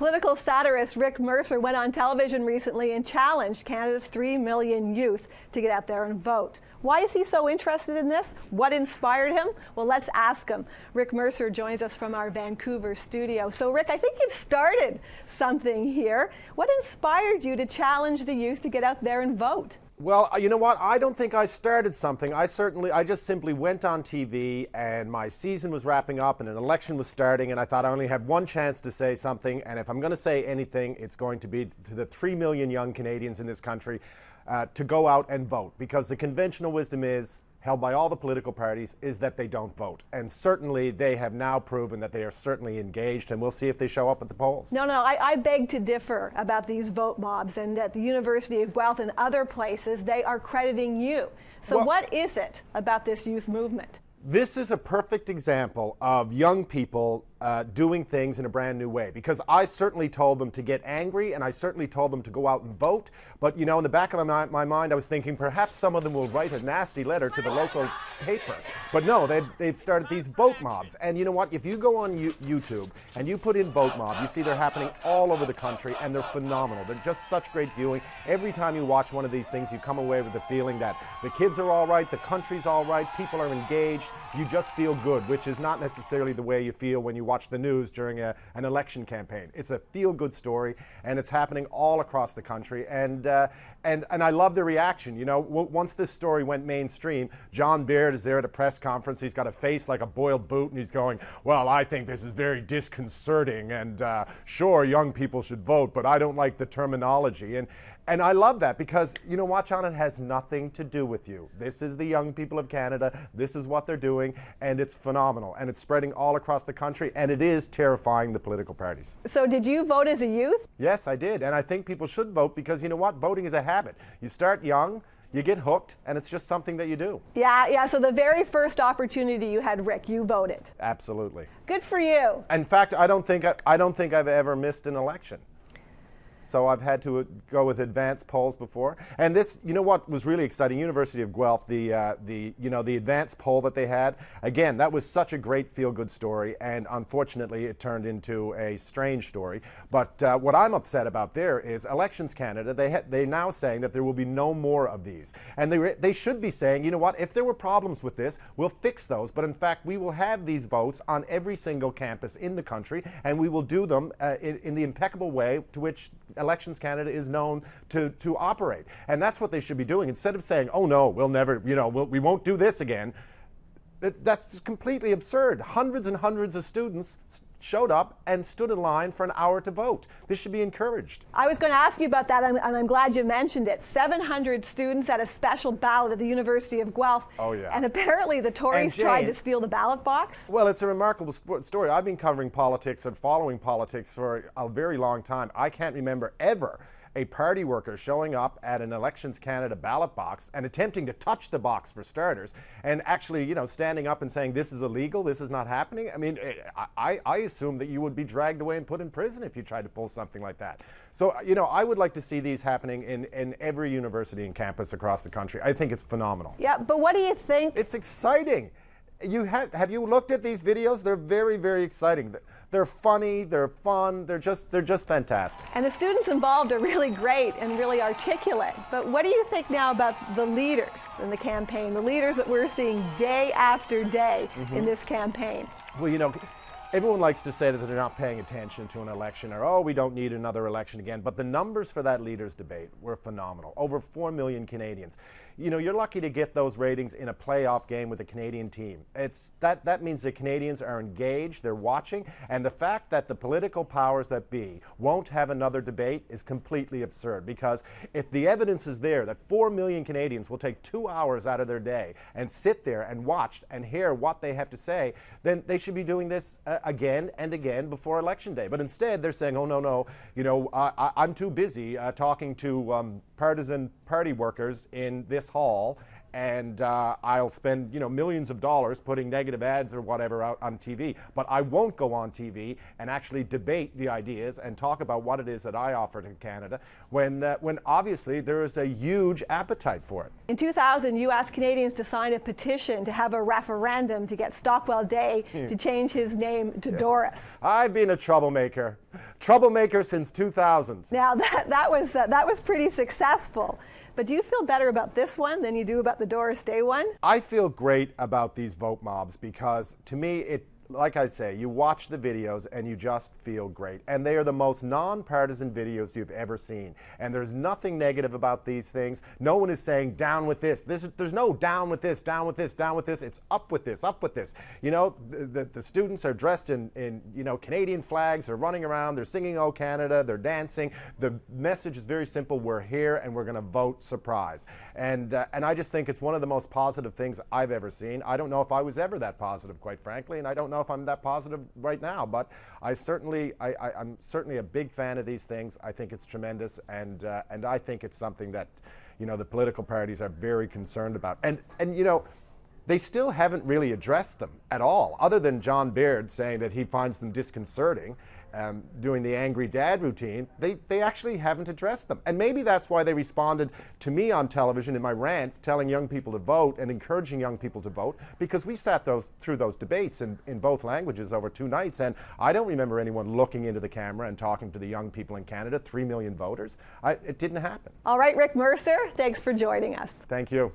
Political satirist Rick Mercer went on television recently and challenged Canada's 3 million youth to get out there and vote. Why is he so interested in this? What inspired him? Well, let's ask him. Rick Mercer joins us from our Vancouver studio. So Rick, I think you've started something here. What inspired you to challenge the youth to get out there and vote? Well, you know what? I don't think I started something. I just simply went on TV and my season was wrapping up and an election was starting and I thought I only had one chance to say something, and if I'm going to say anything, it's going to be to the 3 million young Canadians in this country to go out and vote, because the conventional wisdom is, held by all the political parties, is that they don't vote. And certainly they have now proven that they are certainly engaged, and we'll see if they show up at the polls. No, I beg to differ about these vote mobs, and at the University of Guelph and other places, they are crediting you. So well, what is it about this youth movement? This is a perfect example of young people doing things in a brand new way, because I certainly told them to get angry and I certainly told them to go out and vote, but you know, in the back of my mind I was thinking perhaps some of them will write a nasty letter to the local paper. But no, they've started these vote mobs, and you know what, if you go on YouTube and you put in vote mob, you see they're happening all over the country and they're phenomenal. They're just such great viewing. Every time you watch one of these things, you come away with the feeling that the kids are all right, the country's all right, people are engaged, you just feel good, which is not necessarily the way you feel when you watch the news during an election campaign. It's a feel-good story, and it's happening all across the country, and I love the reaction. You know, once this story went mainstream, John Baird is there at a press conference. He's got a face like a boiled boot, and he's going, well, I think this is very disconcerting, and sure, young people should vote, but I don't like the terminology. And I love that, because, you know what, John, it has nothing to do with you. This is the young people of Canada. This is what they're doing, and it's phenomenal. And it's spreading all across the country, and it is terrifying the political parties. So did you vote as a youth? Yes, I did. And I think people should vote, because, you know what, voting is a habit. You start young, you get hooked, and it's just something that you do. Yeah, so the very first opportunity you had, Rick, you voted. Absolutely. Good for you. In fact, I don't think I've ever missed an election. So I've had to go with advanced polls before. And this, you know what was really exciting, University of Guelph, the advanced poll that they had, again, that was such a great feel-good story, and unfortunately it turned into a strange story. But what I'm upset about there is Elections Canada, they're now saying that there will be no more of these. And they should be saying, you know what, if there were problems with this, we'll fix those, but in fact we will have these votes on every single campus in the country, and we will do them in the impeccable way to which Elections Canada is known to operate. And that's what they should be doing. Instead of saying, oh no, we'll never, you know, we won't do this again. That's completely absurd. Hundreds and hundreds of students showed up and stood in line for an hour to vote. This should be encouraged. I was going to ask you about that, and I'm glad you mentioned it. 700 students at a special ballot at the University of Guelph. Oh, yeah. And apparently the Tories tried to steal the ballot box. Well, it's a remarkable story. I've been covering politics and following politics for a very long time. I can't remember ever a party worker showing up at an Elections Canada ballot box and attempting to touch the box, for starters, and actually, you know, standing up and saying this is illegal, this is not happening. I mean, I assume that you would be dragged away and put in prison if you tried to pull something like that. So, you know, I would like to see these happening in every university and campus across the country. I think it's phenomenal. Yeah, but what do you think? It's exciting. Have you looked at these videos? They're very, very exciting. They're funny, they're fun, they're just fantastic. And the students involved are really great and really articulate. But what do you think now about the leaders in the campaign, the leaders that we're seeing day after day in this campaign? Well, you know, everyone likes to say that they're not paying attention to an election, or, oh, we don't need another election again. But the numbers for that leaders debate were phenomenal. Over 4 million Canadians. You know, you're lucky to get those ratings in a playoff game with a Canadian team. That means the Canadians are engaged, they're watching, and the fact that the political powers that be won't have another debate is completely absurd, because if the evidence is there that 4 million Canadians will take 2 hours out of their day and sit there and watch and hear what they have to say, then they should be doing this again and again before Election Day. But instead, they're saying, oh, no, you know, I'm too busy talking to partisan party workers in this hall and I'll spend millions of dollars putting negative ads or whatever out on TV, but I won't go on TV and actually debate the ideas and talk about what it is that I offer to Canada when obviously there is a huge appetite for it. In 2000, you asked Canadians to sign a petition to have a referendum to get Stockwell Day to change his name to Doris. I've been a troublemaker since 2000. Now that was pretty successful. But do you feel better about this one than you do about the Doris Day one? I feel great about these vote mobs because to me, like I say, you watch the videos and you just feel great. And they are the most nonpartisan videos you've ever seen. And there's nothing negative about these things. No one is saying down with this. There's no down with this, down with this, down with this. It's up with this, up with this. The students are dressed in Canadian flags. They're running around. They're singing "Oh Canada." They're dancing. The message is very simple. We're here and we're going to vote surprise. And I just think it's one of the most positive things I've ever seen. I don't know if I was ever that positive, quite frankly, and I don't know if I'm that positive right now, but I'm certainly a big fan of these things. I think it's tremendous, and I think it's something that the political parties are very concerned about. And they still haven't really addressed them at all, other than John Baird saying that he finds them disconcerting, doing the angry dad routine. They actually haven't addressed them. And maybe that's why they responded to me on television in my rant, telling young people to vote and encouraging young people to vote, because we sat through those debates in both languages over 2 nights, and I don't remember anyone looking into the camera and talking to the young people in Canada, 3 million voters. It didn't happen. All right, Rick Mercer, thanks for joining us. Thank you.